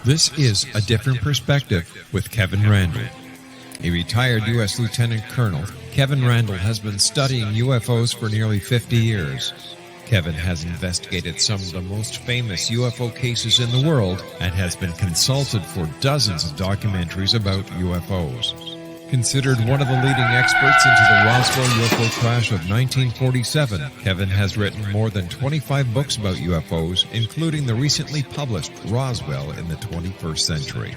This is A Different Perspective with Kevin Randle. A retired U.S. Lieutenant Colonel, Kevin Randle has been studying UFOs for nearly 50 years. Kevin has investigated some of the most famous UFO cases in the world and has been consulted for dozens of documentaries about UFOs. Considered one of the leading experts into the Roswell UFO crash of 1947, Kevin has written more than 25 books about UFOs, including the recently published Roswell in the 21st Century.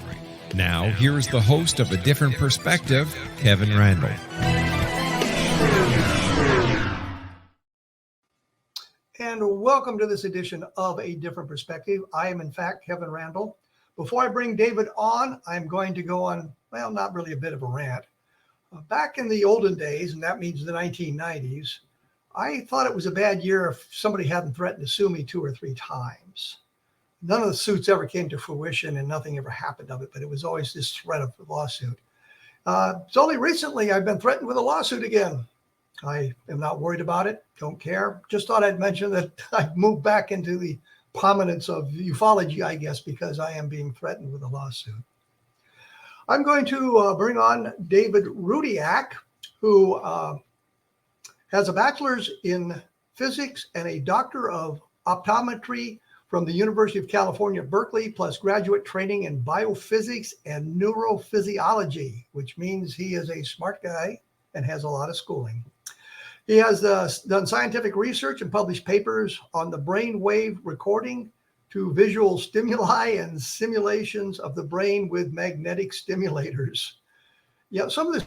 Now, here is the host of A Different Perspective, Kevin Randle. And welcome to this edition of A Different Perspective. I am, in fact, Kevin Randle. Before I bring David on, I'm going to go on, well, not really a bit of a rant. Back in the olden days, and that means the 1990s, I thought it was a bad year if somebody hadn't threatened to sue me 2 or 3 times. None of the suits ever came to fruition and nothing ever happened of it, but it was always this threat of a lawsuit. It's only recently I've been threatened with a lawsuit again. I am not worried about it, don't care. Just thought I'd mention that I've moved back into the prominence of ufology, I guess, because I am being threatened with a lawsuit. I'm going to bring on David Rudiak, who has a bachelor's in physics and a doctor of optometry from the University of California, Berkeley, plus graduate training in biophysics and neurophysiology, which means he is a smart guy and has a lot of schooling. He has done scientific research and published papers on the brain wave recording to visual stimuli and simulations of the brain with magnetic stimulators. Yeah, some of this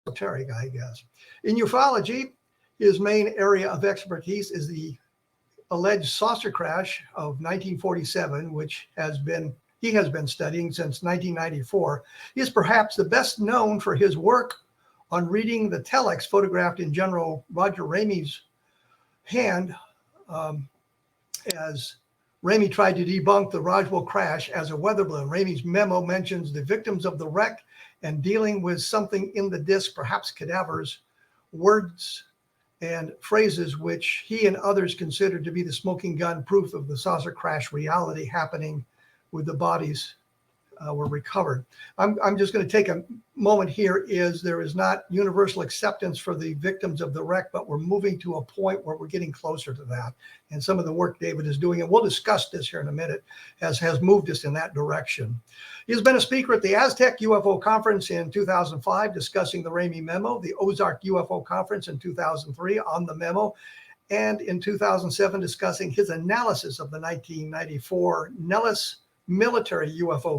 esoteric, I guess. In ufology, his main area of expertise is the alleged saucer crash of 1947, which he has been studying since 1994. He is perhaps the best known for his work on reading the telex photographed in General Roger Ramey's hand as Ramey tried to debunk the Roswell crash as a weather balloon. Ramey's memo mentions the victims of the wreck and dealing with something in the disc, perhaps cadavers, words and phrases which he and others considered to be the smoking gun proof of the saucer crash reality happening with the bodies were recovered. I'm just going to take a moment here. There is not universal acceptance for the victims of the wreck, but we're moving to a point where we're getting closer to that. And some of the work David is doing, and we'll discuss this here in a minute, has moved us in that direction. He's been a speaker at the Aztec UFO Conference in 2005, discussing the Ramey Memo, the Ozark UFO Conference in 2003 on the memo, and in 2007 discussing his analysis of the 1994 Nellis military UFO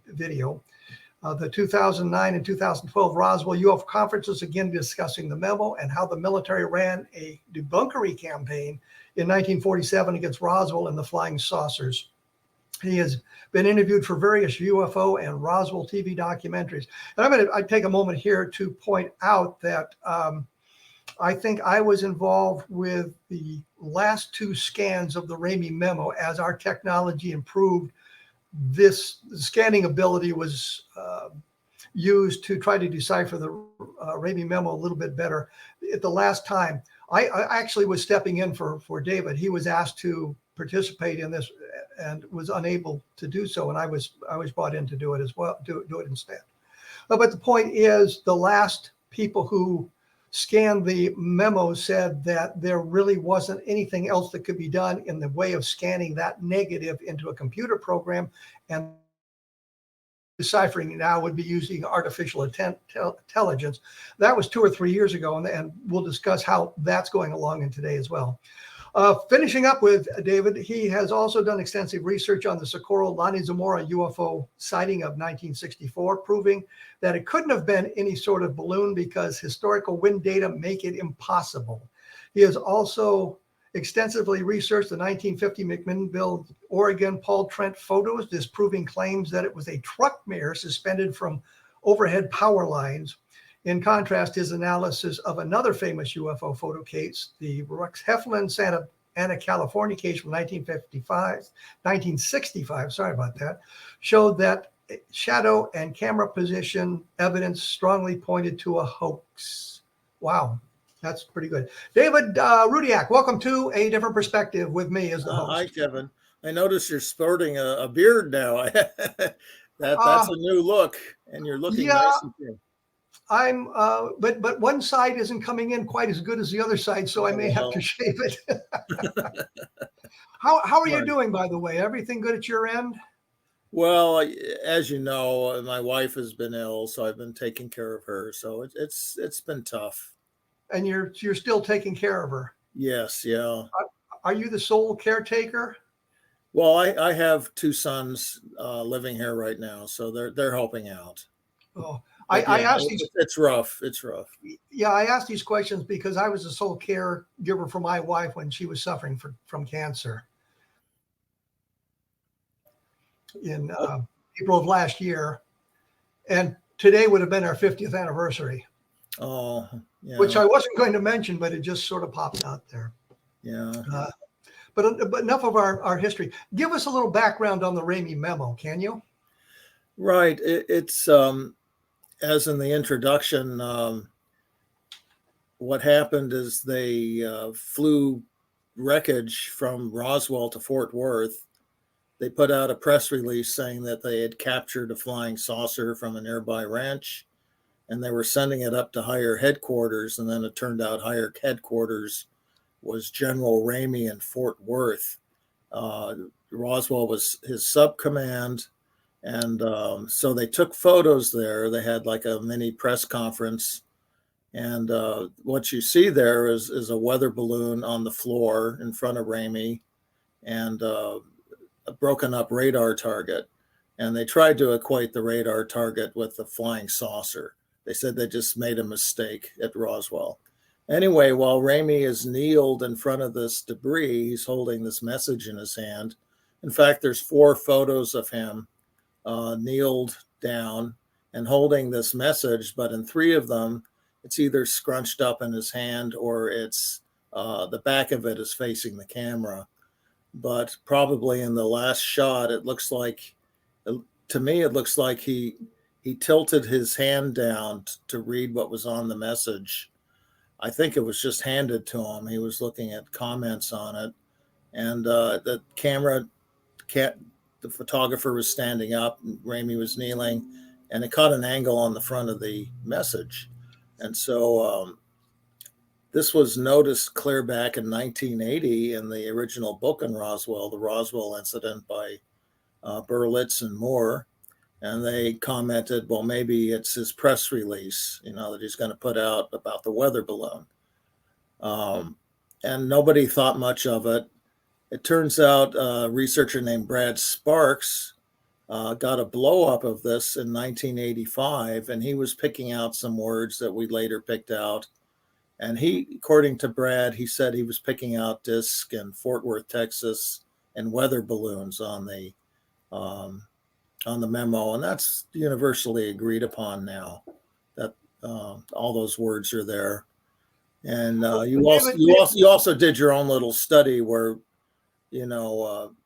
video, the 2009 and 2012 Roswell UFO conferences, again discussing the memo and how the military ran a debunkery campaign in 1947 against Roswell and the flying saucers. He has been interviewed for various UFO and Roswell TV documentaries. And I take a moment here to point out that I think I was involved with the last 2 scans of the Ramey memo. As our technology improved, this scanning ability was used to try to decipher the Ramey memo a little bit better. At the last time, I actually was stepping in for David. He was asked to participate in this and was unable to do so, and I was brought in to do it as well, do it instead. But the point is, the last people who scanned the memo said that there really wasn't anything else that could be done in the way of scanning that negative into a computer program, and deciphering now would be using artificial intelligence. That was 2 or 3 years ago, and we'll discuss how that's going along in today as well. Finishing up with David, he has also done extensive research on the Socorro-Lonezamora UFO sighting of 1964, proving that it couldn't have been any sort of balloon because historical wind data make it impossible. He has also extensively researched the 1950 McMinnville, Oregon Paul Trent photos, disproving claims that it was a truck mirror suspended from overhead power lines. In contrast, his analysis of another famous UFO photo case, the Rex Heflin Santa Ana, California case from 1965, sorry about that, showed that shadow and camera position evidence strongly pointed to a hoax. Wow, that's pretty good. David Rudiak, welcome to A Different Perspective with me as the host. Hi, Kevin. I notice you're sporting a beard now. That's a new look, and you're looking Yeah, nice and clean. I'm, but one side isn't coming in quite as good as the other side, so I may have to shave it. How are you doing, by the way? Everything good at your end? Well, as you know, my wife has been ill, so I've been taking care of her. So it's been tough. And you're still taking care of her. Yes, yeah. Are you the sole caretaker? Well, I have two sons living here right now, so they're helping out. Oh, I But yeah, asked these. it's rough. It's rough. Yeah, I asked these questions because I was the sole caregiver for my wife when she was suffering from cancer in April of last year, and today would have been our 50th anniversary. Oh, yeah. Which I wasn't going to mention, but it just sort of popped out there. Yeah. But enough of our history. Give us a little background on the Ramey memo, can you? Right. It's as in the introduction, what happened is they flew wreckage from Roswell to Fort Worth. They put out a press release saying that they had captured a flying saucer from a nearby ranch, and they were sending it up to higher headquarters. And then it turned out higher headquarters was General Ramey in Fort Worth. Roswell was his sub-command. And so they took photos there. They had like a mini press conference. And what you see there is a weather balloon on the floor in front of Ramey and a broken up radar target. And they tried to equate the radar target with the flying saucer. They said they just made a mistake at Roswell. Anyway, while Ramey is kneeled in front of this debris, he's holding this message in his hand. In fact, there's 4 photos of him kneeled down and holding this message, but in 3 of them, it's either scrunched up in his hand or it's the back of it is facing the camera. But probably in the last shot, it looks like, to me, it looks like he tilted his hand down to read what was on the message. I think it was just handed to him. He was looking at comments on it, and the photographer was standing up, and Ramey was kneeling, and it caught an angle on the front of the message. And so this was noticed clear back in 1980 in the original book on Roswell, The Roswell Incident by Berlitz and Moore. And they commented, well, maybe it's his press release, that he's going to put out about the weather balloon. And nobody thought much of it. It turns out a researcher named Brad Sparks got a blow up of this in 1985, and he was picking out some words that we later picked out. And according to Brad, he said he was picking out disc and Fort Worth, Texas, and weather balloons on the memo, and that's universally agreed upon now that all those words are there. And you also did your own little study where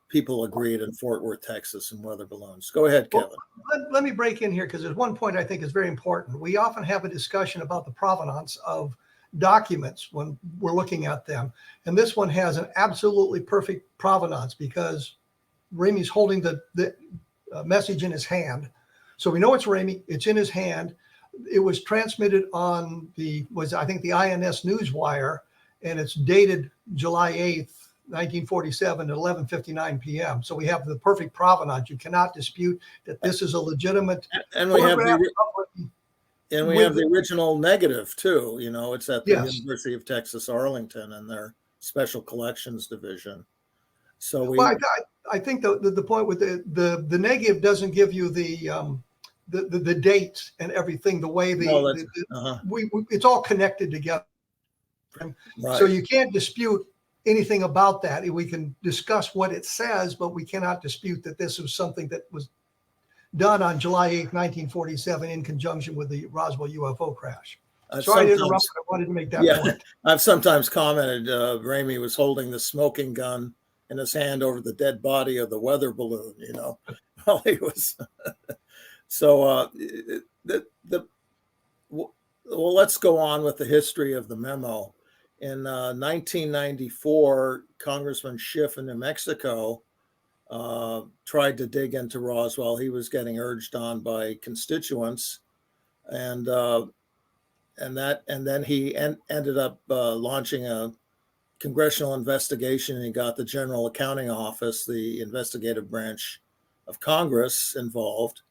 people agreed in Fort Worth, Texas, and weather balloons. Go ahead, Kevin. Well, let me break in here because there's one point I think is very important. We often have a discussion about the provenance of documents when we're looking at them, and this one has an absolutely perfect provenance because Ramey's holding the message in his hand, so we know it's Ramey. It's in his hand. It was transmitted on the INS Newswire, and it's dated July 8th, 1947 at 11:59 p.m. So we have the perfect provenance. You cannot dispute that this is a legitimate. And we have the original negative too. It's at the University of Texas Arlington and their Special Collections Division. So I think the point with the negative doesn't give you the dates and everything. The way it's all connected together, right. So you can't dispute anything about that. We can discuss what it says, but we cannot dispute that this was something that was done on July 8th, 1947, in conjunction with the Roswell UFO crash. Sorry to interrupt, but I wanted to make that point. I've sometimes commented Ramey was holding the smoking gun in his hand over the dead body of the weather balloon, while he was. So let's go on with the history of the memo. In 1994, Congressman Schiff in New Mexico tried to dig into Roswell. He was getting urged on by constituents, and then he ended up launching a congressional investigation. And he got the General Accounting Office, the investigative branch of Congress, involved,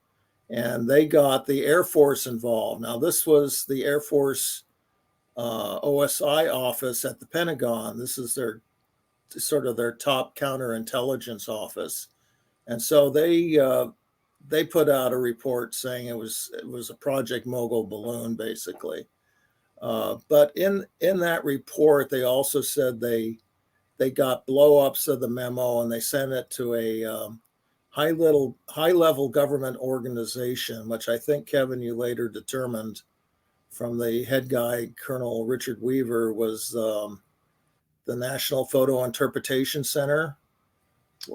and they got the Air Force involved. Now, this was the Air Force OSI office at the Pentagon. This is their sort of their top counterintelligence office, and so they put out a report saying it was a Project Mogul balloon, basically. But in that report, they also said they got blow-ups of the memo, and they sent it to a high-level government organization, which I think, Kevin, you later determined from the head guy, Colonel Richard Weaver, was the National Photo Interpretation Center.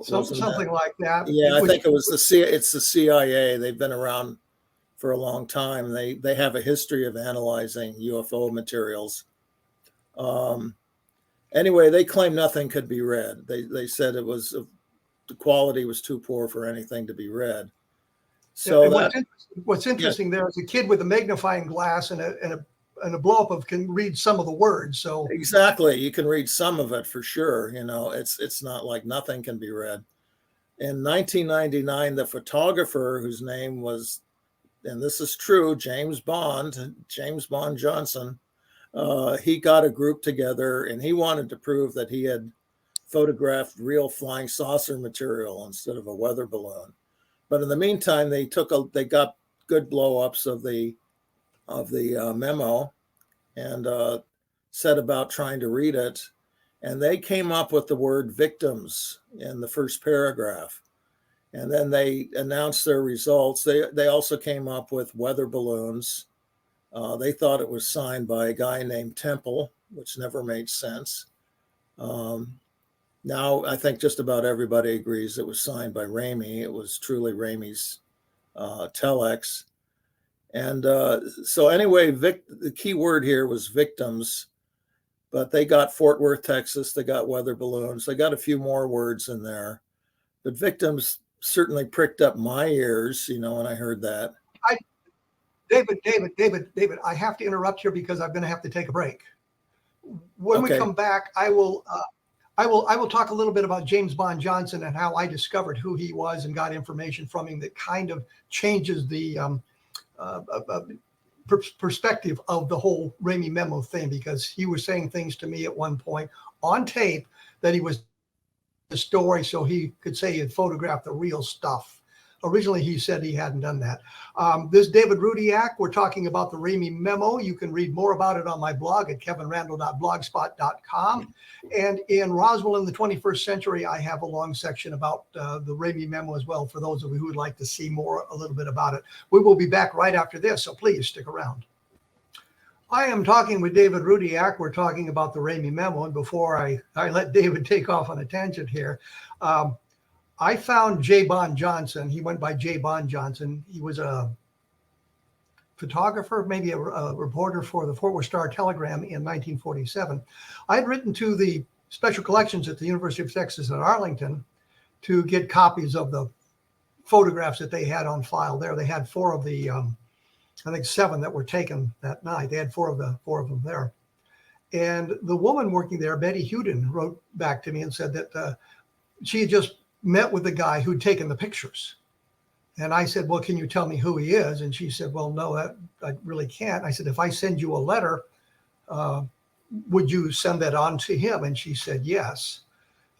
Something like that. Yeah, I think it was it's the CIA. They've been around for a long time. They have a history of analyzing UFO materials. Anyway, they claim nothing could be read. They said it was the quality was too poor for anything to be read. So what's interesting there is a kid with a magnifying glass and a blow up of can read some of the words. So exactly, you can read some of it for sure. You know, it's not like nothing can be read. In 1999, the photographer whose name was, and this is true, James Bond Johnson, he got a group together and he wanted to prove that he had photographed real flying saucer material instead of a weather balloon. But in the meantime, they got good blow-ups of the memo and set about trying to read it. And they came up with the word victims in the first paragraph. And then they announced their results. They also came up with weather balloons. They thought it was signed by a guy named Temple, which never made sense. Now, I think just about everybody agrees it was signed by Ramey. It was truly Ramey's telex. And so anyway, the key word here was victims, but they got Fort Worth, Texas. They got weather balloons. They got a few more words in there, but victims certainly pricked up my ears, you know, when I heard that. David, I have to interrupt here because I'm going to have to take a break. When we come back, I will talk a little bit about James Bond Johnson and how I discovered who he was and got information from him that kind of changes the perspective of the whole Ramey memo thing, because he was saying things to me at one point on tape that he was the story so he could say he had photographed the real stuff. Originally, he said he hadn't done that. This is David Rudiak. We're talking about the Ramey memo. You can read more about it on my blog at kevinrandle.blogspot.com. And in Roswell in the 21st Century, I have a long section about the Ramey memo as well, for those of you who would like to see a little bit about it. We will be back right after this, so please stick around. I am talking with David Rudiak. We're talking about the Ramey memo. And before I let David take off on a tangent here, I found J. Bond Johnson. He went by J. Bond Johnson. He was a photographer, maybe a reporter for the Fort Worth Star-Telegram in 1947. I had written to the special collections at the University of Texas at Arlington to get copies of the photographs that they had on file there. They had 4 of the, I think 7 that were taken that night. They had 4 of them there. And the woman working there, Betty Huden, wrote back to me and said that she had just met with the guy who'd taken the pictures. And I said, well, can you tell me who he is? And she said, well, no, that I really can't. I said, if I send you a letter, would you send that on to him? And she said, yes.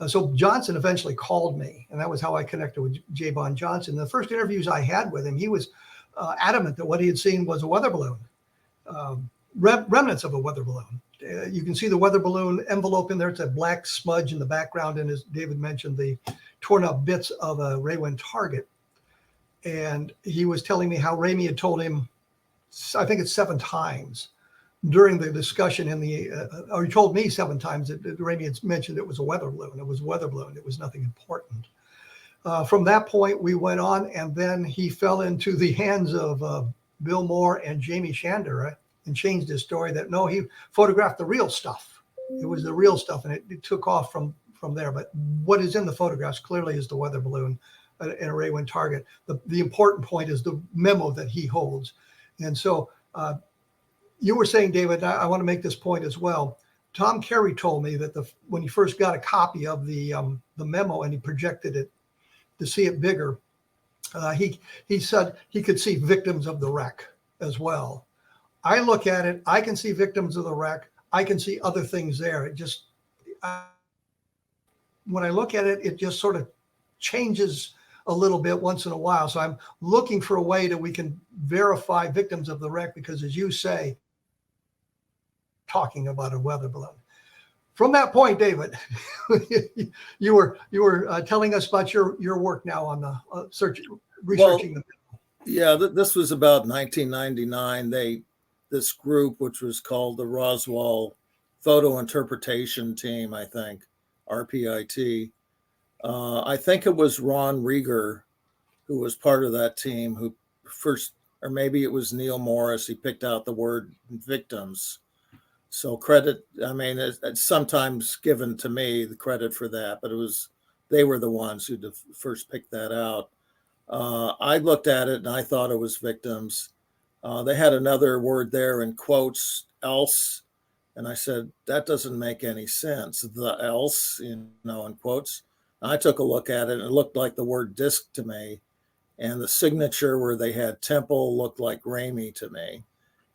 So Johnson eventually called me, and that was how I connected with J. Bond Johnson. The first interviews I had with him, he was adamant that what he had seen was a weather balloon, remnants of a weather balloon. You can see the weather balloon envelope in there. It's a black smudge in the background. And as David mentioned, the torn up bits of a Raywin target. And he was telling me how Ramey had told him, I think it's 7 times during the discussion or he told me 7 times that Ramey had mentioned it was a weather balloon. It was a weather balloon. It was nothing important. From that point, we went on, and then he fell into the hands of Bill Moore and Jamie Shandera and changed his story that no, he photographed the real stuff. It was the real stuff, and it took off from from there. But what is in the photographs clearly is the weather balloon, an array wind target. The important point is the memo that he holds. And so you were saying, David, I want to make this point as well. Tom Carey told me that when he first got a copy of the memo and he projected it to see it bigger, he said he could see victims of the wreck as well. I look at it, I can see victims of the wreck. I can see other things there. It just, when I look at it, it just sort of changes a little bit once in a while. So I'm looking for a way that we can verify victims of the wreck, because as you say, talking about a weather balloon. From that point, David, you were telling us about your work now on the researching the. Yeah, this was about 1999. This group, which was called the Roswell Photo Interpretation Team, I think, RPIT. I think it was Ron Rieger who was part of that team who first, or maybe it was Neil Morris, he picked out the word victims. So credit, I mean, it's sometimes given to me the credit for that, but they were the ones who first picked that out. I looked at it and I thought it was victims. They had another word there in quotes, else. And I said, that doesn't make any sense. The else, in quotes. I took a look at it and it looked like the word disc to me. And the signature where they had temple looked like Ramey to me.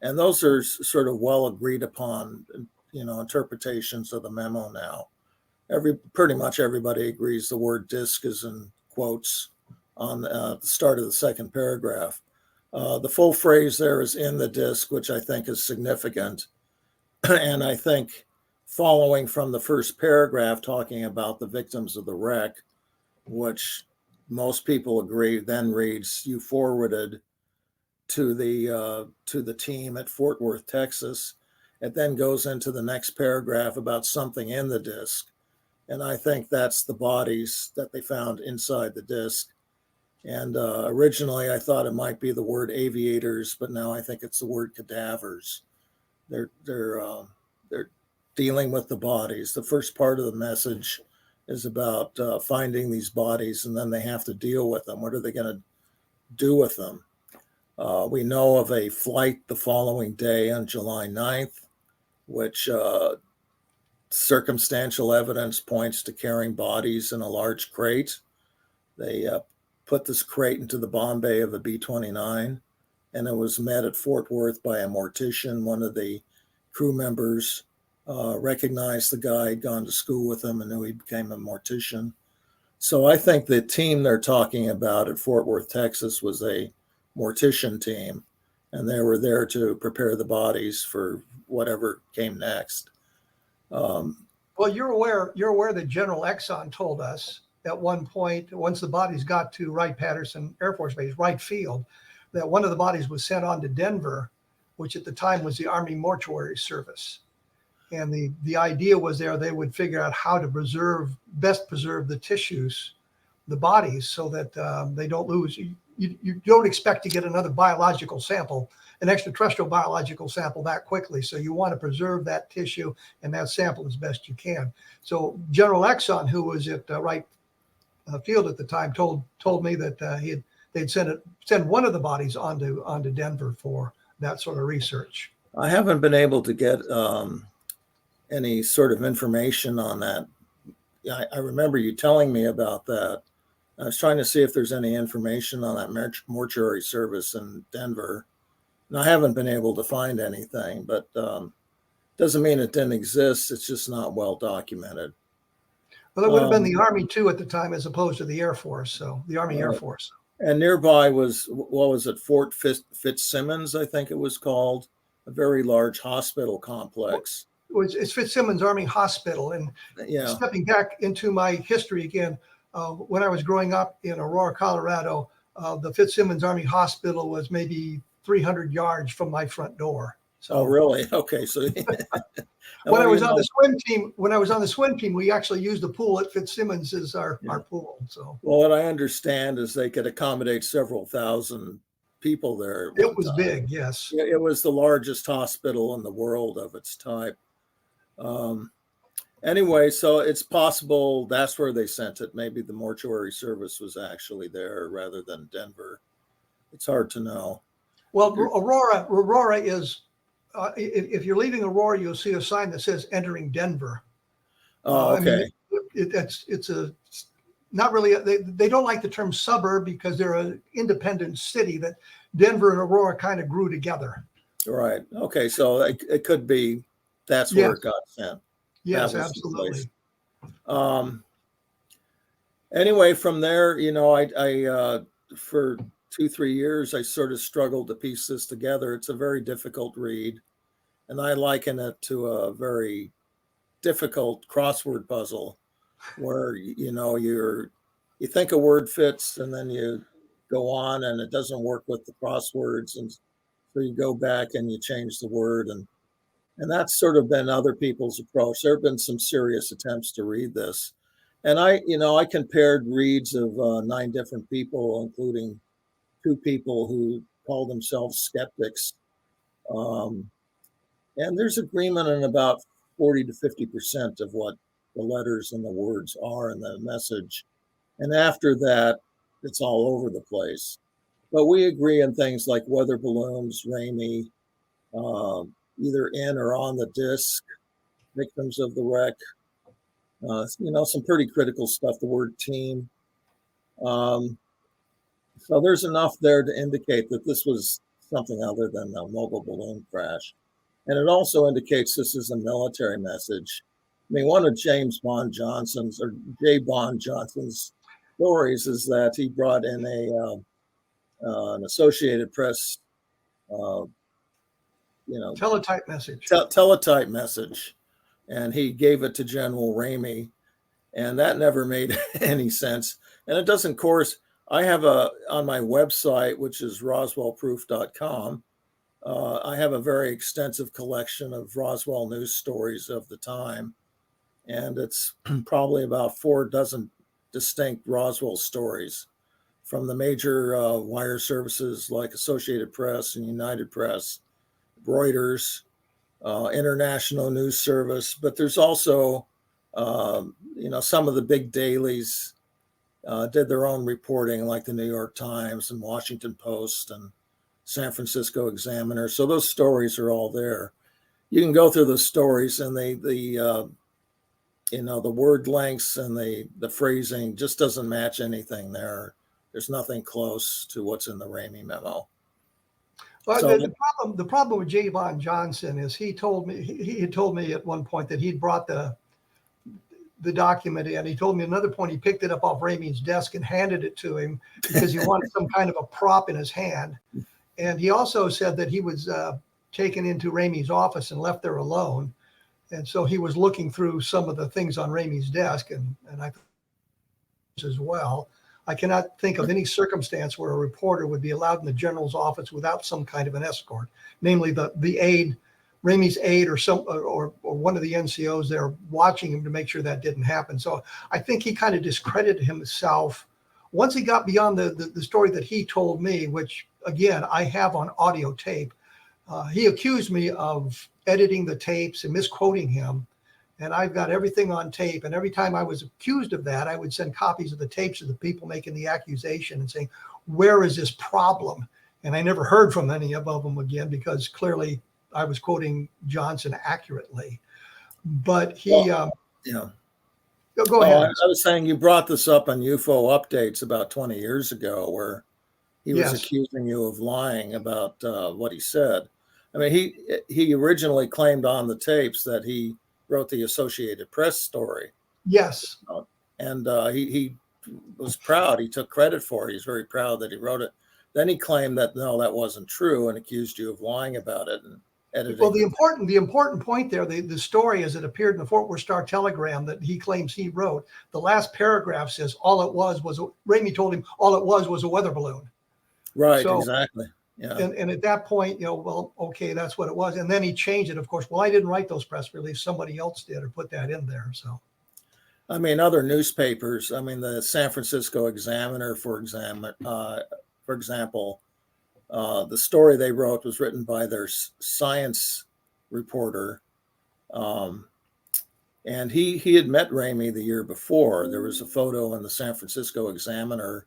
And those are sort of well agreed upon, interpretations of the memo now. Pretty much everybody agrees the word disc is in quotes on the start of the second paragraph. The full phrase there is in the disc, which I think is significant. And I think following from the first paragraph talking about the victims of the wreck, which most people agree then reads, you forwarded to the team at Fort Worth, Texas. It then goes into the next paragraph about something in the disc. And I think that's the bodies that they found inside the disc. And originally I thought it might be the word aviators, but now I think it's the word cadavers. They're dealing with the bodies. The first part of the message is about finding these bodies, and then they have to deal with them. What are they going to do with them? We know of a flight the following day on July 9th, which circumstantial evidence points to carrying bodies in a large crate. They put this crate into the bomb bay of a B-29, and it was met at Fort Worth by a mortician. One of the crew members recognized the guy, had gone to school with him and knew he became a mortician. So I think the team they're talking about at Fort Worth, Texas was a mortician team, and they were there to prepare the bodies for whatever came next. Well, you're aware that General Exxon told us at one point, once the bodies got to Wright-Patterson Air Force Base, Wright Field, that one of the bodies was sent on to Denver, which at the time was the Army Mortuary Service. And the idea was they would figure out how to best preserve the tissues, the bodies, so that they don't lose. You don't expect to get another biological sample, an extraterrestrial biological sample that quickly. So you want to preserve that tissue and that sample as best you can. So General Exxon, who was at Wright Field at the time, told me that they'd send one of the bodies onto Denver for that sort of research. I haven't been able to get any sort of information on that. I remember you telling me about that. I was trying to see if there's any information on that mortuary service in Denver. And I haven't been able to find anything, but doesn't mean it didn't exist. It's just not well documented. Well, it would have been the Army too at the time, as opposed to the Air Force. So the Army Air Force. And nearby was, what was it, Fort Fitzsimmons, I think it was called, a very large hospital complex. It's Fitzsimmons Army Hospital. And stepping back into my history again, when I was growing up in Aurora, Colorado, the Fitzsimmons Army Hospital was maybe 300 yards from my front door. So, oh, really? Okay. So when I was on the swim team, we actually used the pool at Fitzsimmons as our pool. So, well, what I understand is they could accommodate several thousand people there. It was big, yes. It was the largest hospital in the world of its type. Anyway, so it's possible that's where they sent it. Maybe the mortuary service was actually there rather than Denver. It's hard to know. Well, Aurora is, if you're leaving Aurora, you'll see a sign that says entering Denver. Oh, okay. It's a not really, they don't like the term suburb because they're an independent city, that Denver and Aurora kind of grew together. Right. Okay. So it could be that's Yes. where it got sent. Yes, absolutely. Anyway, from there, I for 2-3 years, I sort of struggled to piece this together. It's a very difficult read, and I liken it to a very difficult crossword puzzle where, you think a word fits and then you go on and it doesn't work with the crosswords. And so you go back and you change the word. And that's sort of been other people's approach. There have been some serious attempts to read this. And I compared reads of 9 different people, including 2 people who call themselves skeptics. And there's agreement on about 40 to 50% of what the letters and the words are in the message. And after that, it's all over the place. But we agree on things like weather balloons, Ramey, either in or on the disc, victims of the wreck, some pretty critical stuff, the word team. So there's enough there to indicate that this was something other than a mobile balloon crash. And it also indicates this is a military message. I mean, one of J. Bond Johnson's stories is that he brought in an Associated Press, Teletype message. Teletype message, and he gave it to General Ramey, and that never made any sense. And it doesn't, of course. I have on my website, which is roswellproof.com, I have a very extensive collection of Roswell news stories of the time. And it's probably about 4 dozen distinct Roswell stories from the major wire services like Associated Press and United Press, Reuters, International News Service. But there's also, some of the big dailies did their own reporting, like the New York Times and Washington Post and San Francisco Examiner. So those stories are all there. You can go through the stories, and the word lengths and the phrasing just doesn't match anything there. There's nothing close to what's in the Ramey memo. Well, so, the problem with J. Bond Johnson is he had told me at one point that he'd brought the document in. He told me another point he picked it up off Ramey's desk and handed it to him because he wanted some kind of a prop in his hand. And he also said that he was taken into Ramey's office and left there alone. And so he was looking through some of the things on Ramey's desk, and I as well. I cannot think of any circumstance where a reporter would be allowed in the general's office without some kind of an escort, namely the aide, Ramey's aide, or one of the NCOs there watching him to make sure that didn't happen. So I think he kind of discredited himself once he got beyond the story that he told me, which again I have on audio tape. He accused me of editing the tapes and misquoting him. And I've got everything on tape. And every time I was accused of that, I would send copies of the tapes to the people making the accusation and saying, where is this problem? And I never heard from any of them again, because clearly I was quoting Johnson accurately. But he, Go ahead. I was saying you brought this up on UFO updates about 20 years ago, where he was accusing you of lying about what he said. I mean, he originally claimed on the tapes that he wrote the Associated Press story. Yes. And he was proud. He took credit for it. He's very proud that he wrote it. Then he claimed that, no, that wasn't true, and accused you of lying about it and editing. Well, the important point there, the story as it appeared in the Fort Worth Star Telegram that he claims he wrote, the last paragraph says Ramey told him all it was a weather balloon. Right, so, exactly. Yeah. And at that point, well, okay, that's what it was. And then he changed it, of course. Well, I didn't write those press releases. Somebody else did, or put that in there. So, I mean, other newspapers, the San Francisco Examiner, for example, the story they wrote was written by their science reporter. And he had met Ramey the year before. There was a photo in the San Francisco Examiner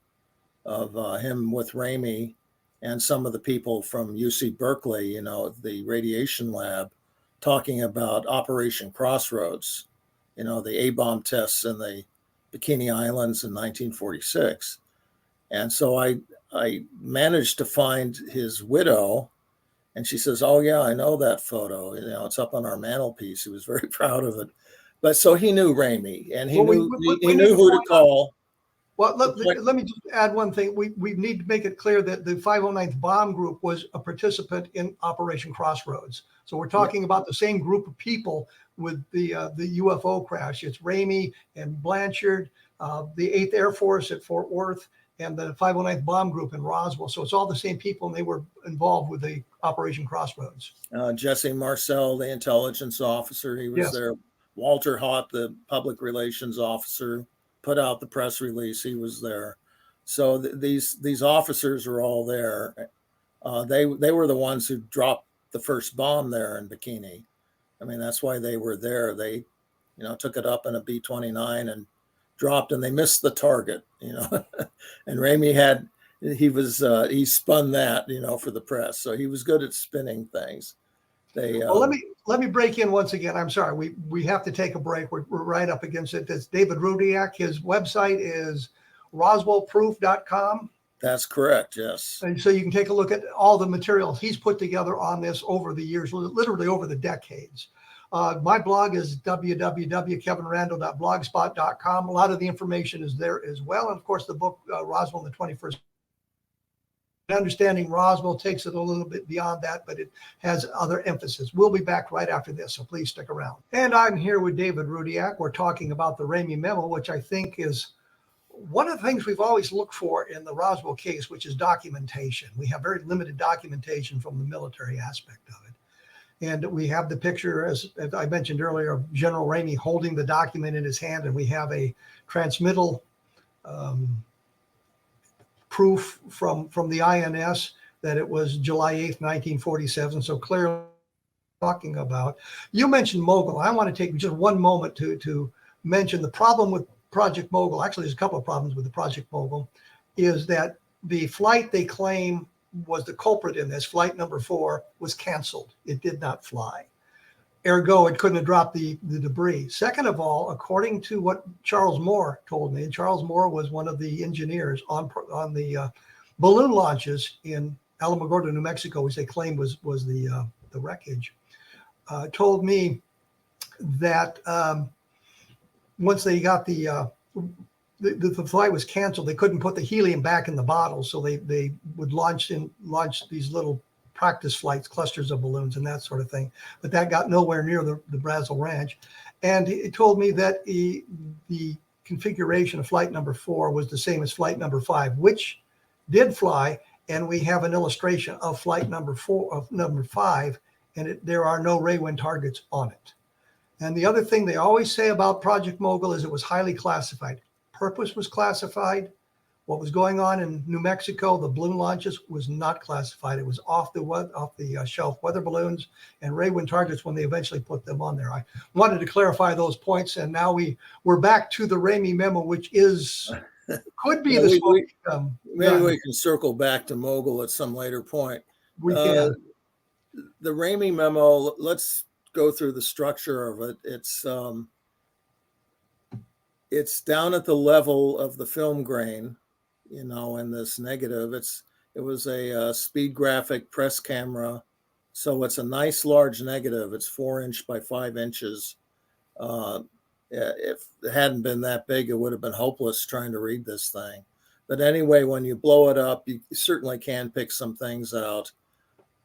of him with Ramey and some of the people from UC Berkeley, you know, the radiation lab, talking about Operation Crossroads, you know, the A-bomb tests in the Bikini Islands in 1946. And so I managed to find his widow, and she says, "Oh yeah, I know that photo. You know, it's up on our mantelpiece." He was very proud of it. But so he knew Ramey, and he Well, he knew who to call. Well, let me just add one thing. We need to make it clear that the 509th Bomb Group was a participant in Operation Crossroads. So we're talking about the same group of people with the UFO crash. It's Ramey and Blanchard, the 8th Air Force at Fort Worth, and the 509th Bomb Group in Roswell. So it's all the same people, and they were involved with the Operation Crossroads. Jesse Marcel, the intelligence officer, he was there. Walter Haught, the public relations officer, put out the press release. He was there. So these officers are all there. They were the ones who dropped the first bomb there in Bikini. I mean, that's why they were there. They, you know, took it up in a B-29 and dropped, and they missed the target, you know. And Ramey he spun that, you know, for the press. So he was good at spinning things. Well, let me break in once again. I'm sorry, we have to take a break. We're right up against it. That's David Rudiak. His website is roswellproof.com. That's correct, yes. And so you can take a look at all the materials he's put together on this over the years, literally over the decades. My blog is www.kevinrandle.blogspot.com. A lot of the information is there as well. And of course, the book, Roswell in the 21st. Understanding Roswell takes it a little bit beyond that, but it has other emphasis. We'll be back right after this, so please stick around. And I'm here with David Rudiak. We're talking about the Ramey Memo, which I think is one of the things we've always looked for in the Roswell case, which is documentation. We have very limited documentation from the military aspect of it. And we have the picture, as I mentioned earlier, of General Ramey holding the document in his hand, and we have a transmittal proof from the INS that it was July 8th, 1947. So clearly talking about, you mentioned Mogul. I want to take just one moment to mention the problem with Project Mogul. Actually, there's a couple of problems with the Project Mogul, is that the flight they claim was the culprit in this, flight number 4, was canceled. It did not fly. Ergo, it couldn't have dropped the debris. Second of all, according to what Charles Moore told me, and Charles Moore was one of the engineers on the balloon launches in Alamogordo, New Mexico, which they claimed was the wreckage, told me that once they got the flight was canceled, they couldn't put the helium back in the bottle, so they would launch these little practice flights, clusters of balloons and that sort of thing. But that got nowhere near the Brazil Ranch. And he told me that the configuration of flight number 4 was the same as flight number 5, which did fly. And we have an illustration of flight number 5, and there are no ray wind targets on it. And the other thing they always say about Project Mogul is it was highly classified. Purpose was classified. What was going on in New Mexico, the balloon launches, was not classified. It was off the shelf weather balloons and ray wind targets when they eventually put them on there. I wanted to clarify those points, and now we're back to the Ramey Memo, which could be the smoking gun. Maybe we can circle back to Mogul at some later point. We can. The Ramey Memo. Let's go through the structure of it. It's down at the level of the film grain. You know, in this negative, it was a speed graphic press camera, so it's a nice large negative. It's 4 inch by 5 inches. If it hadn't been that big, it would have been hopeless trying to read this thing. But anyway, when you blow it up, you certainly can pick some things out.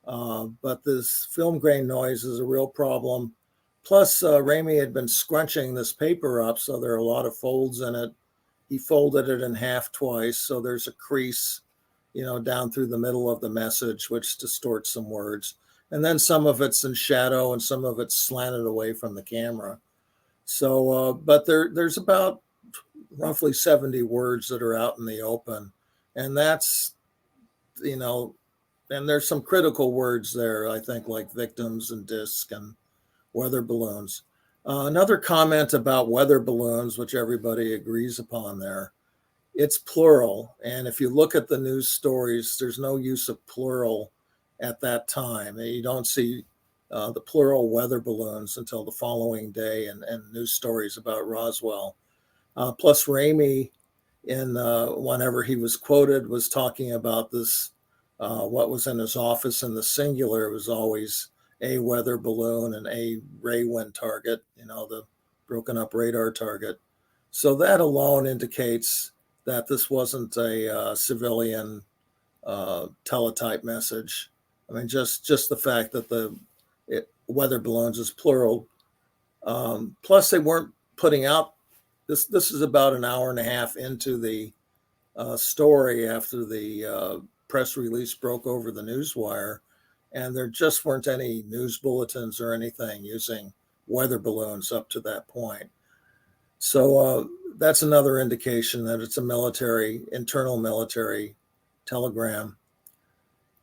But this film grain noise is a real problem. Plus, Ramey had been scrunching this paper up, so there are a lot of folds in it. He folded it in half twice, so there's a crease, you know, down through the middle of the message, which distorts some words. And then some of it's in shadow and some of it's slanted away from the camera. So, but there's about roughly 70 words that are out in the open. And that's, you know, and there's some critical words there, I think, like victims and disc and weather balloons. Another comment about weather balloons, which everybody agrees upon there, it's plural. And if you look at the news stories, there's no use of plural at that time. And you don't see the plural weather balloons until the following day and news stories about Roswell. Plus, Ramey, whenever he was quoted, was talking about this, what was in his office in the singular was always a weather balloon and a ray wind target, the broken up radar target. So that alone indicates that this wasn't a civilian teletype message. I mean, just the fact that the weather balloons is plural. Plus, they weren't putting out this. This is about an hour and a half into the story after the press release broke over the newswire, and there just weren't any news bulletins or anything using weather balloons up to that point. So that's another indication that it's a internal military telegram.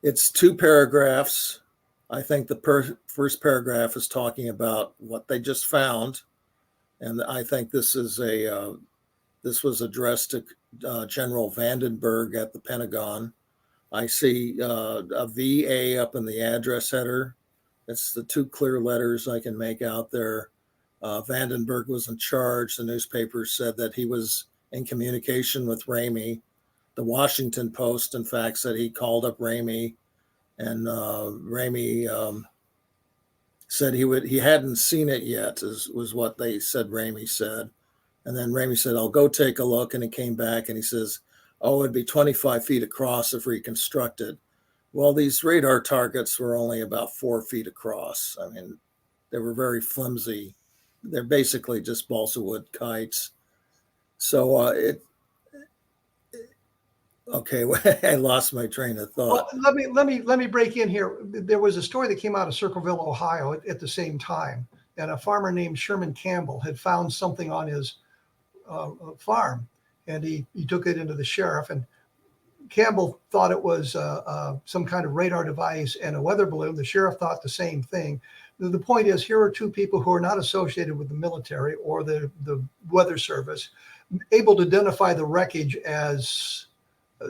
It's 2 paragraphs. I think the first paragraph is talking about what they just found, and I think this was addressed to General Vandenberg at the Pentagon. I see a VA up in the address header. It's the 2 clear letters I can make out there. Vandenberg was in charge. The newspaper said that he was in communication with Ramey. The Washington Post, in fact, said he called up Ramey, and Ramey said he hadn't seen it yet, was what they said Ramey said. And then Ramey said, I'll go take a look. And he came back and he says, oh, it'd be 25 feet across if reconstructed. Well, these radar targets were only about 4 feet across. I mean, they were very flimsy. They're basically just balsa wood kites. So okay, I lost my train of thought. Well, let me break in here. There was a story that came out of Circleville, Ohio at the same time, and a farmer named Sherman Campbell had found something on his farm, and he took it into the sheriff. And Campbell thought it was some kind of radar device and a weather balloon. The sheriff thought the same thing. The point is, here are 2 people who are not associated with the military or the weather service, able to identify the wreckage as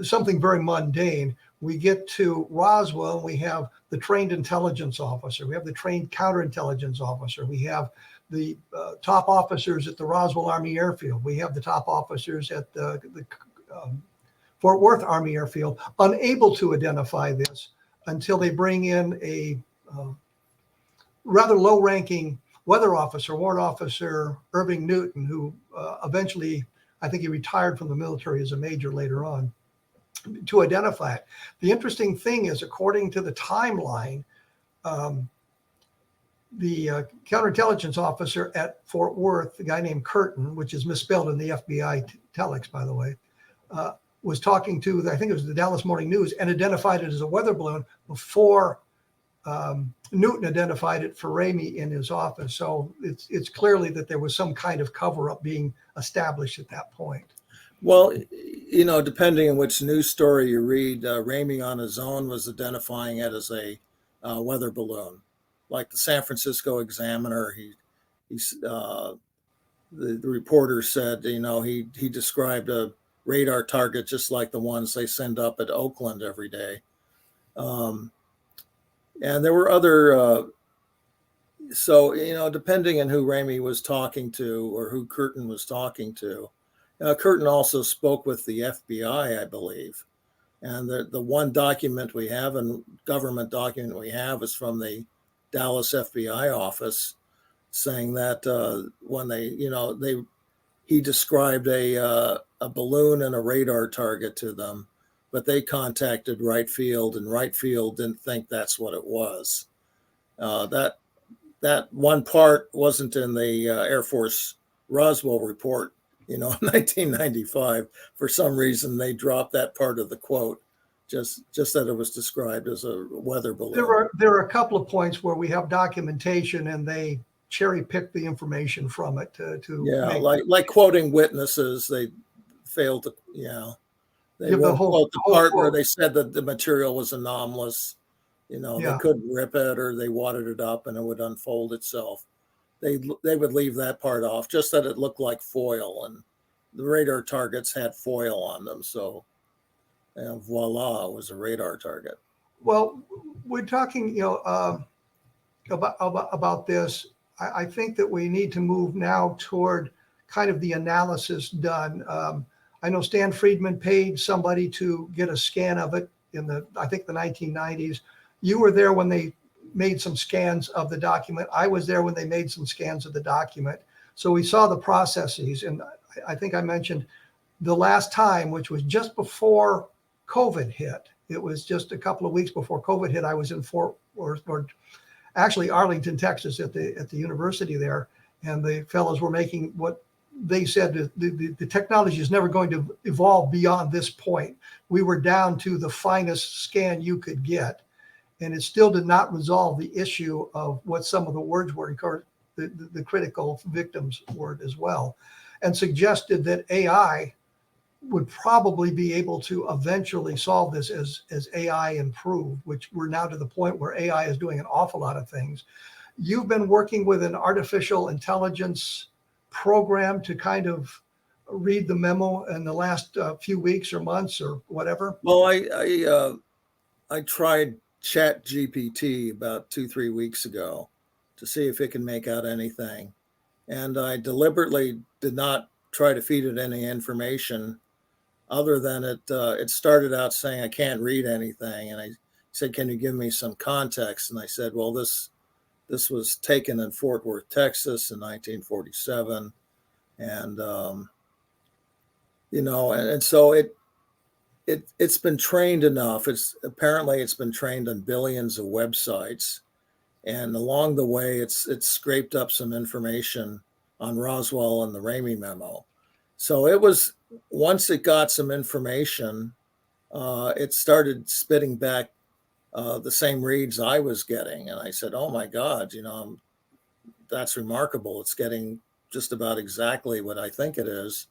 something very mundane. We get to Roswell, we have the trained intelligence officer, we have the trained counterintelligence officer, we have the top officers at the Roswell Army Airfield, we have the top officers at the Fort Worth Army Airfield, unable to identify this until they bring in a rather low-ranking weather officer, Warrant Officer Irving Newton, who eventually, I think he retired from the military as a major later on, to identify it. The interesting thing is, according to the timeline, the counterintelligence officer at Fort Worth, the guy named Curtin, which is misspelled in the FBI telex, by the way, was talking to, I think it was the Dallas Morning News, and identified it as a weather balloon before Newton identified it for Ramey in his office. So it's clearly that there was some kind of cover-up being established at that point. Well, depending on which news story you read, Ramey on his own was identifying it as a weather balloon. Like the San Francisco Examiner, the reporter said, he described a radar target just like the ones they send up at Oakland every day. And there were other, depending on who Ramey was talking to or who Curtin was talking to. Curtin also spoke with the FBI, I believe. And the one document we have, and government document we have, is from the Dallas FBI office, saying that when he described a balloon and a radar target to them, but they contacted Wright Field, and Wright Field didn't think that's what it was. That one part wasn't in the Air Force Roswell report, in 1995. For some reason, they dropped that part of the quote, just that it was described as a weather balloon. There are a couple of points where we have documentation, and they cherry pick the information from it to like quoting witnesses. They failed to They won't quote the part where they said that the material was anomalous. They couldn't rip it, or they wadded it up and it would unfold itself. they would leave that part off, just that it looked like foil, and the radar targets had foil on them. So, and voila, it was a radar target. Well, we're talking, about this. I think that we need to move now toward kind of the analysis done. I know Stan Friedman paid somebody to get a scan of it in I think the 1990s. You were there when they made some scans of the document. I was there when they made some scans of the document. So we saw the processes. And I think I mentioned the last time, which was just before COVID hit. It was just a couple of weeks before COVID hit. I was in actually Arlington, Texas, at the university there, and the fellows were making what they said the technology is never going to evolve beyond this point. We were down to the finest scan you could get, and it still did not resolve the issue of what some of the words were, the critical victims word as well, and suggested that AI would probably be able to eventually solve this as AI improved, which we're now to the point where AI is doing an awful lot of things. You've been working with an artificial intelligence program to kind of read the memo in the last few weeks or months or whatever. Well, I tried Chat GPT about 2-3 weeks ago to see if it can make out anything, and I deliberately did not try to feed it any information other than it started out saying, I can't read anything. And I said, can you give me some context? And I said, well, this was taken in Fort Worth, Texas in 1947. And, and so it's been trained enough. It's been trained on billions of websites. And along the way, it's scraped up some information on Roswell and the Ramey memo. So once it got some information, it started spitting back the same reads I was getting. And I said, oh my God, that's remarkable. It's getting just about exactly what I think it is.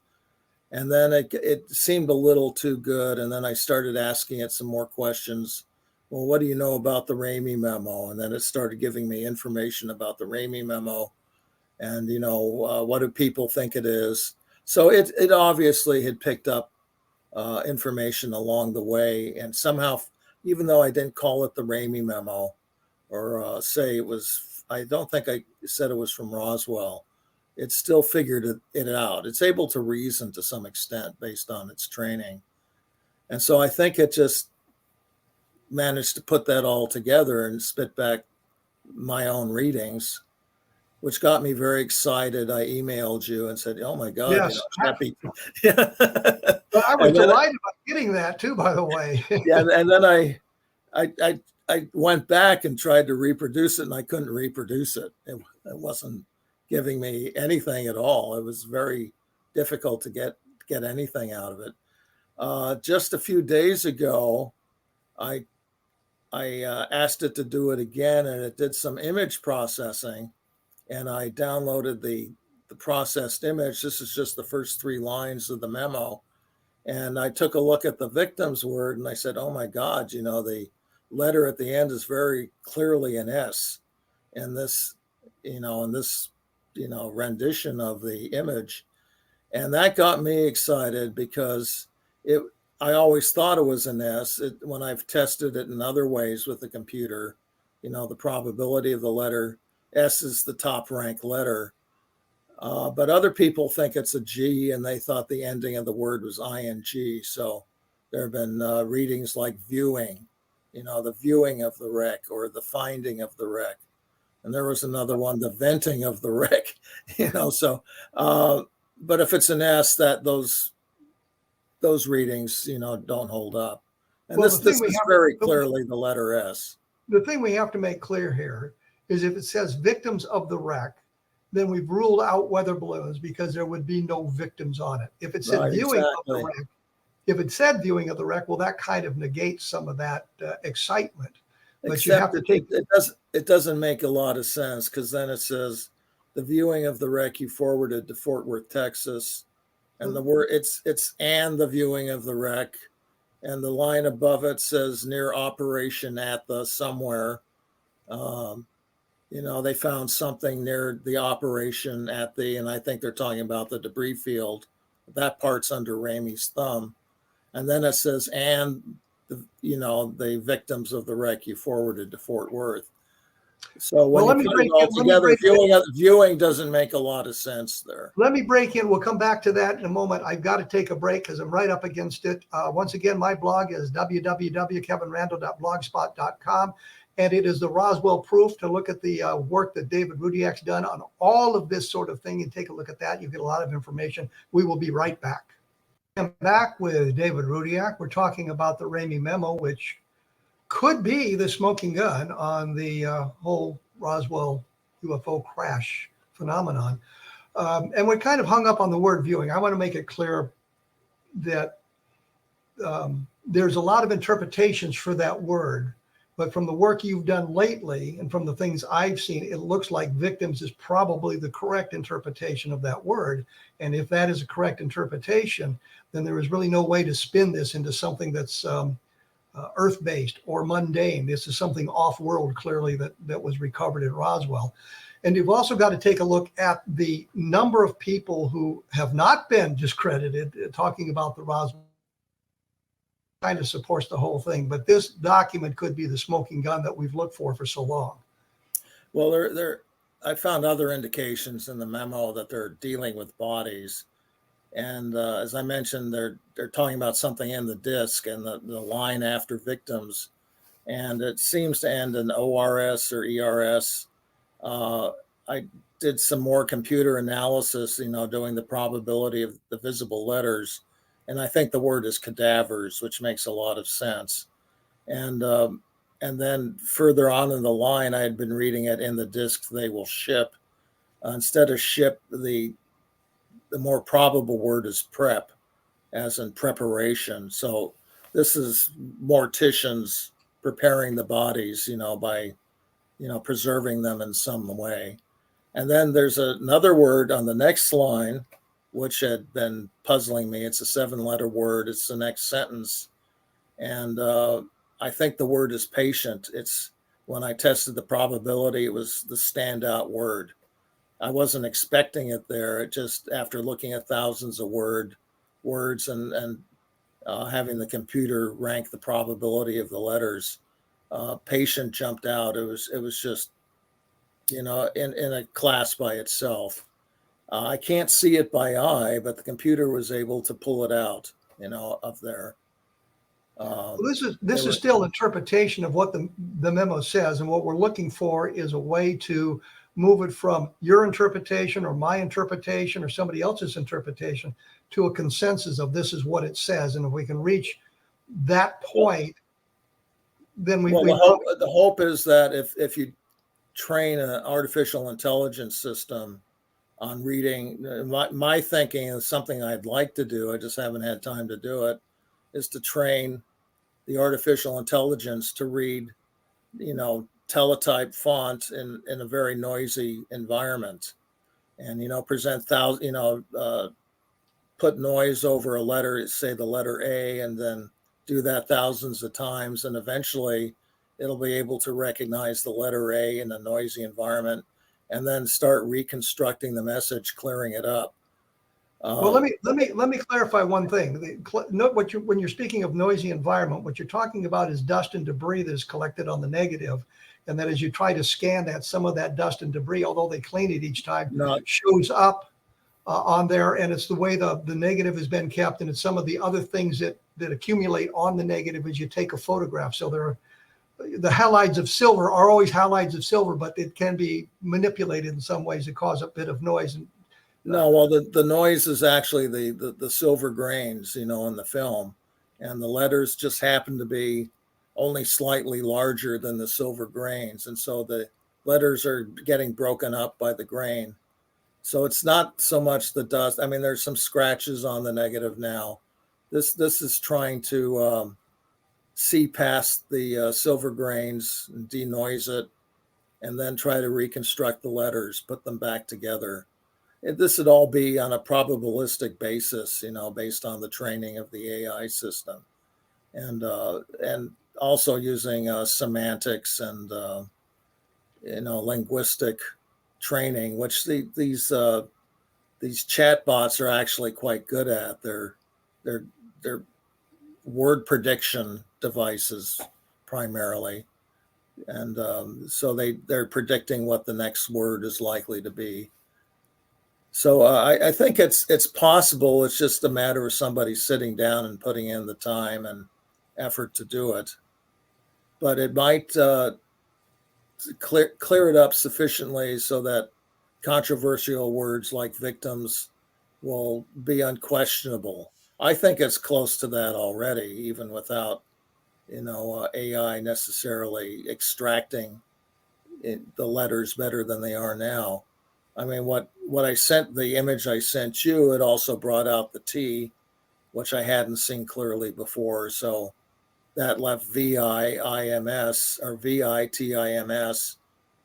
And then it seemed a little too good. And then I started asking it some more questions. Well, what do you know about the Ramey memo? And then it started giving me information about the Ramey memo. And, what do people think it is? So it obviously had picked up information along the way. And somehow, even though I didn't call it the Ramey memo or say it was, I don't think I said it was from Roswell, it still figured it out. It's able to reason to some extent based on its training. And so I think it just managed to put that all together and spit back my own readings, which got me very excited. I emailed you and said, oh my God, Yes. Happy. But I was delighted about getting that too, by the way. Yeah. And then I went back and tried to reproduce it, and I couldn't reproduce it. It wasn't giving me anything at all. It was very difficult to get anything out of it. Just a few days ago, I asked it to do it again, and it did some image processing. And I downloaded the processed image. This is just the first 3 lines of the memo. And I took a look at the victim's word, and I said, oh my God, the letter at the end is very clearly an S. And this, rendition of the image. And that got me excited because I always thought it was an S. When I've tested it in other ways with the computer, the probability of the letter S is the top ranked letter. But other people think it's a G, and they thought the ending of the word was ing. So there have been readings like viewing, the viewing of the wreck or the finding of the wreck. And there was another one, the venting of the wreck, so, but if it's an S, that those readings, don't hold up. And this is very clearly the letter S. The thing we have to make clear here is if it says victims of the wreck, then we've ruled out weather balloons because there would be no victims on it. If it said viewing of the wreck, well, that kind of negates some of that excitement. But Except you have to take it doesn't make a lot of sense, because then it says the viewing of the wreck you forwarded to Fort Worth, Texas, and the word it's and the viewing of the wreck, and the line above it says near operation at the somewhere. they found something near the operation and I think they're talking about the debris field. That part's under Ramey's thumb. And then it says, and the victims of the wreck you forwarded to Fort Worth. So when Well, you put it all together, viewing doesn't make a lot of sense there. Let me break in. We'll come back to that in a moment. I've got to take a break because I'm right up against it. Once again, my blog is www.kevinrandle.blogspot.com. And it is the Roswell proof to look at the work that David Rudiak's done on all of this sort of thing. And take a look at that. You get a lot of information. We will be right back. I'm back with David Rudiak. We're talking about the Ramey memo, which could be the smoking gun on the whole Roswell UFO crash phenomenon. And we're kind of hung up on the word viewing. I want to make it clear that there's a lot of interpretations for that word. But from the work you've done lately and from the things I've seen, it looks like victims is probably the correct interpretation of that word. And if that is a correct interpretation, then there is really no way to spin this into something that's earth-based or mundane. This is something off-world, clearly, that was recovered at Roswell. And you've also got to take a look at the number of people who have not been discredited, talking about the Roswell. Kind of supports the whole thing, but this document could be the smoking gun that we've looked for so long. Well, I found other indications in the memo that they're dealing with bodies, and as I mentioned, they're talking about something in the disc and the line after victims, and it seems to end in ORS or ERS. I did some more computer analysis, doing the probability of the visible letters. And I think the word is cadavers, which makes a lot of sense. And then further on in the line, I had been reading it in the disc, they will ship. Instead of ship, the more probable word is prep, as in preparation. So this is morticians preparing the bodies, by, preserving them in some way. And then there's another word on the next line, which had been puzzling me. It's a 7-letter word. It's the next sentence. And I think the word is patient. It's when I tested the probability, it was the standout word. I wasn't expecting it there. It just, after looking at thousands of words and having the computer rank the probability of the letters, patient jumped out. It was just, in a class by itself. I can't see it by eye, but the computer was able to pull it out, up there. Well, this is still interpretation of what the memo says, and what we're looking for is a way to move it from your interpretation or my interpretation or somebody else's interpretation to a consensus of this is what it says. And if we can reach that point, then the hope is that if you train an artificial intelligence system on reading, my thinking is something I'd like to do, I just haven't had time to do it, is to train the artificial intelligence to read, teletype font in a very noisy environment, and present put noise over a letter, say the letter A, and then do that thousands of times, and eventually it'll be able to recognize the letter A in a noisy environment, and then start reconstructing the message, clearing it up. Well, let me clarify one thing. Note when you're speaking of noisy environment, what you're talking about is dust and debris that is collected on the negative, and that as you try to scan that, some of that dust and debris, although they clean it each time, shows up on there, and it's the way the negative has been kept, and it's some of the other things that accumulate on the negative as you take a photograph. So the halides of silver are always halides of silver, but it can be manipulated in some ways to cause a bit of noise. No, well, the noise is actually the silver grains, in the film, and the letters just happen to be only slightly larger than the silver grains, and so the letters are getting broken up by the grain. So it's not so much the dust. I mean, there's some scratches on the negative now. This is trying to see past the silver grains and denoise it, and then try to reconstruct the letters, put them back together. This would all be on a probabilistic basis, based on the training of the AI system, and also using semantics and linguistic training, which these chat bots are actually quite good at. They're word prediction devices primarily, and so they're predicting what the next word is likely to be. So I think it's possible. It's just a matter of somebody sitting down and putting in the time and effort to do it. But it might clear it up sufficiently so that controversial words like victims will be unquestionable. I think it's close to that already, even without AI necessarily extracting the letters better than they are now. I mean, what I sent, the image I sent you, it also brought out the T, which I hadn't seen clearly before. So that left VIIMS or VITIMS,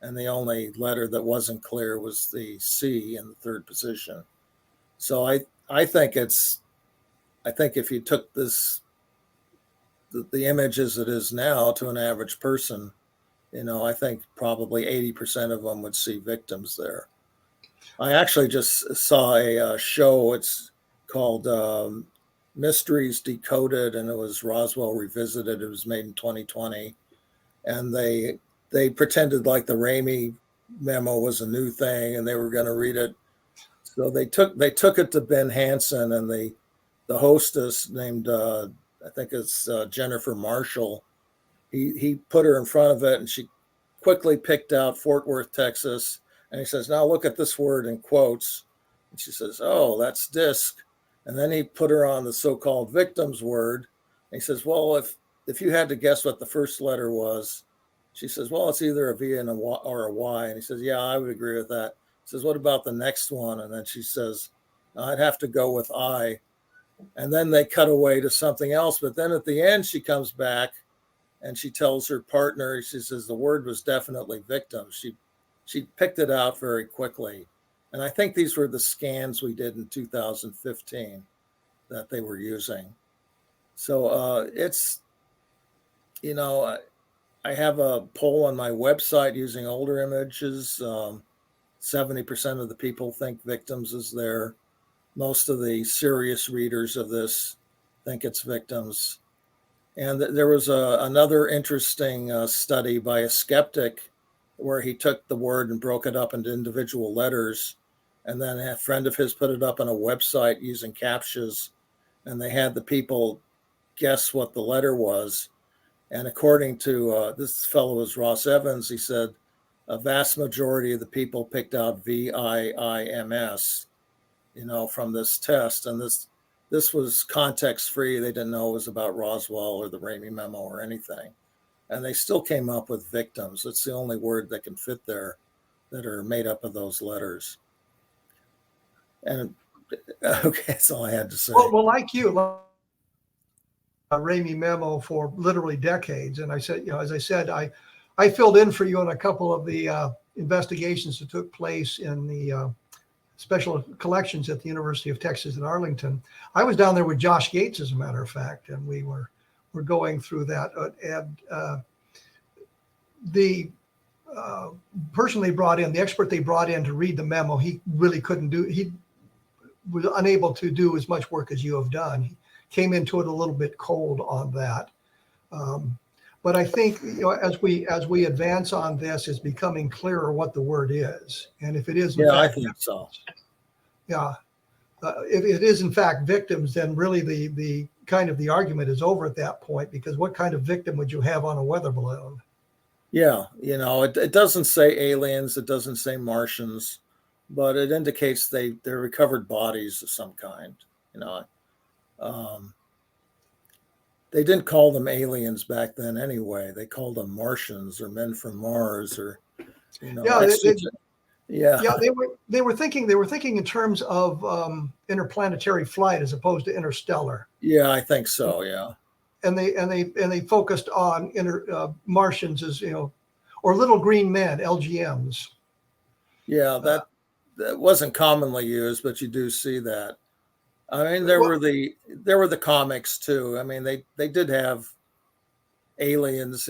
and the only letter that wasn't clear was the C in the third position. So I think if you took the image as it is now to an average person, I think probably 80% of them would see victims there. I actually just saw a show. It's called Mysteries Decoded, and it was Roswell Revisited. It was made in 2020, and they pretended like the Ramey memo was a new thing, and they were going to read it. So they took it to Ben Hansen, and the hostess named I think it's Jennifer Marshall. He put her in front of it, and she quickly picked out Fort Worth, Texas. And he says, now look at this word in quotes. And she says, oh, that's disc. And then he put her on the so-called victims word. And he says, well, if you had to guess what the first letter was, she says, well, it's either a V and a Y or a Y. And he says, yeah, I would agree with that. He says, what about the next one? And then she says, I'd have to go with I. And then they cut away to something else. But then at the end, she comes back and she tells her partner, she says, the word was definitely victim. She picked it out very quickly. And I think these were the scans we did in 2015 that they were using. So it's, I have a poll on my website using older images. 70% of the people think victims is there. Most of the serious readers of this think it's victims. And there was another interesting study by a skeptic where he took the word and broke it up into individual letters. And then a friend of his put it up on a website using CAPTCHAs. And they had the people guess what the letter was. And according to this fellow was Ross Evans, he said a vast majority of the people picked out VIIMS, from this test. And this was context free. They didn't know it was about Roswell or the Ramey memo or anything. And they still came up with victims. It's the only word that can fit there that are made up of those letters. And okay, that's all I had to say. Well, like you, Ramey memo for literally decades. And I said, as I said, I filled in for you on a couple of the investigations that took place in the special collections at the University of Texas at Arlington. I was down there with Josh Gates, as a matter of fact, and we were going through that. And the person they brought in, the expert they brought in to read the memo, he really couldn't do, he was unable to do as much work as you have done. He came into it a little bit cold on that. But I think, as we advance on this, it's becoming clearer what the word is. And if it is, in fact, I think so. Yeah. If it is in fact victims, then really the kind of the argument is over at that point, because what kind of victim would you have on a weather balloon? Yeah. It doesn't say aliens. It doesn't say Martians, but it indicates they're recovered bodies of some kind. They didn't call them aliens back then anyway. They called them Martians or men from Mars or, Yeah, they were thinking in terms of interplanetary flight as opposed to interstellar. Yeah, I think so. Yeah, and they focused on Martians as or little green men, LGMs. Yeah, that wasn't commonly used, but you do see that. I mean, there were the comics too. I mean, they did have aliens,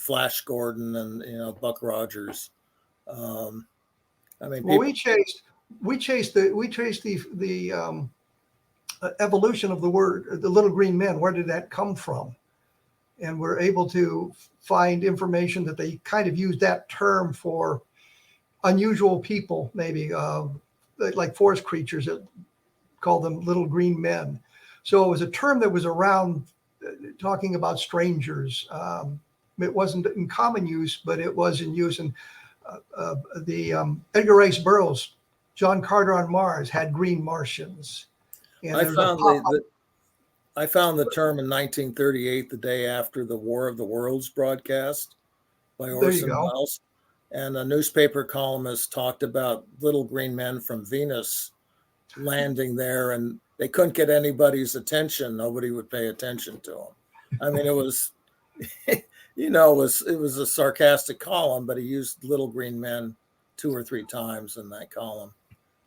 Flash Gordon and Buck Rogers. I mean, Well, people, we chased the evolution of the word, the little green men. Where did that come from? And we're able to find information that they kind of used that term for unusual people, maybe like forest creatures that call them little green men. So it was a term that was around talking about strangers. It wasn't in common use, but it was in use. And the Edgar Rice Burroughs, John Carter on Mars had green Martians. And I there's a found pop-up. I found the term in 1938, the day after the War of the Worlds broadcast by There you Orson go. Welles. And a newspaper columnist talked about little green men from Venus landing there, and they couldn't get anybody's attention. Nobody would pay attention to them. I mean, it was, it was a sarcastic column, but he used little green men 2 or 3 times in that column.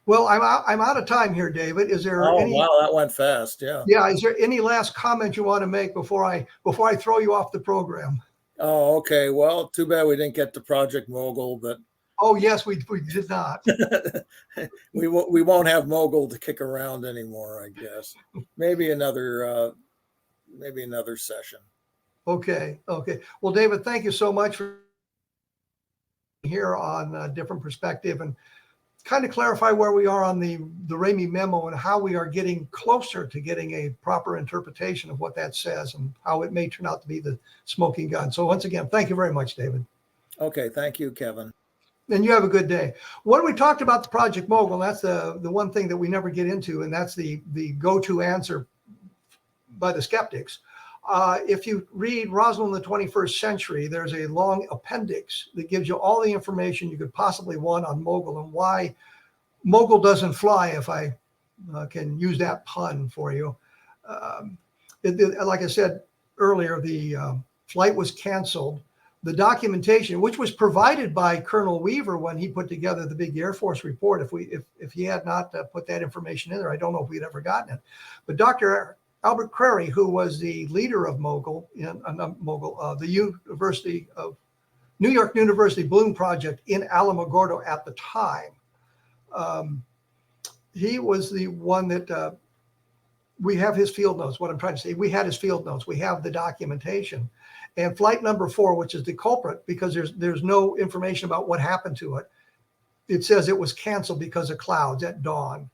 Well, I'm out of time here, David. Is there Oh, any? wow, that went fast. Yeah. Yeah. Is there any last comment you want to make before I throw you off the program? Oh, okay. Well, too bad we didn't get to Project Mogul, but Oh, yes, we did not. we won't have Mogul to kick around anymore, I guess. Maybe another session. Okay. Well, David, thank you so much for here on a different perspective and kind of clarify where we are on the Ramey memo and how we are getting closer to getting a proper interpretation of what that says and how it may turn out to be the smoking gun. So once again, thank you very much, David. Okay. Thank you, Kevin. And you have a good day. When we talked about the Project Mogul, that's the one thing that we never get into, and that's the go-to answer by the skeptics. If you read Roswell in the 21st Century, there's a long appendix that gives you all the information you could possibly want on Mogul and why Mogul doesn't fly, if I can use that pun for you. Like I said earlier, the flight was canceled. The documentation, which was provided by Colonel Weaver when he put together the big Air Force report, if he had not put that information in there, I don't know if we'd ever gotten it. But Dr. Albert Crary, who was the leader of Mogul, the New York University Balloon Project in Alamogordo at the time, he was the one that we have his field notes. What I'm trying to say, we had his field notes. We have the documentation. And flight number 4, which is the culprit, because there's no information about what happened to it. It says it was canceled because of clouds at dawn.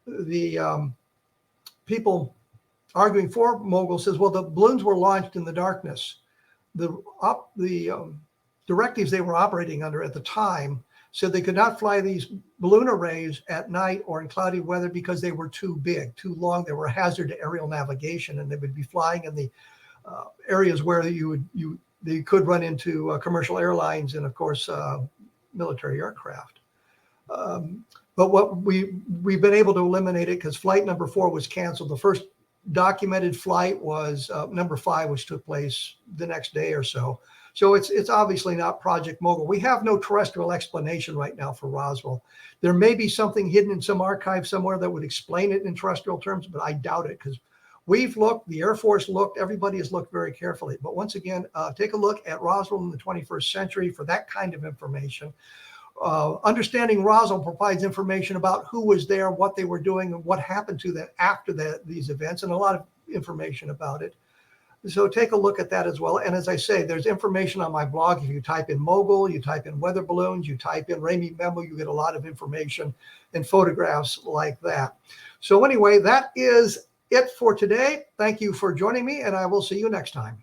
The people arguing for Mogul says, well, the balloons were launched in the darkness. The directives they were operating under at the time said they could not fly these balloon arrays at night or in cloudy weather because they were too big, too long. They were a hazard to aerial navigation, and they would be flying in the areas where they could run into commercial airlines and, of course, military aircraft. But what we've been able to eliminate it because flight number 4 was canceled. The first documented flight was number 5, which took place the next day or so. So it's obviously not Project Mogul. We have no terrestrial explanation right now for Roswell. There may be something hidden in some archive somewhere that would explain it in terrestrial terms, but I doubt it because we've looked, the Air Force looked, everybody has looked very carefully. But once again, take a look at Roswell in the 21st century for that kind of information. Understanding Roswell provides information about who was there, what they were doing, and what happened to them after these events, and a lot of information about it. So take a look at that as well. And as I say, there's information on my blog. If you type in Mogul, you type in weather balloons, you type in Ramey Memo, you get a lot of information and photographs like that. So anyway, that is it for today. Thank you for joining me, and I will see you next time.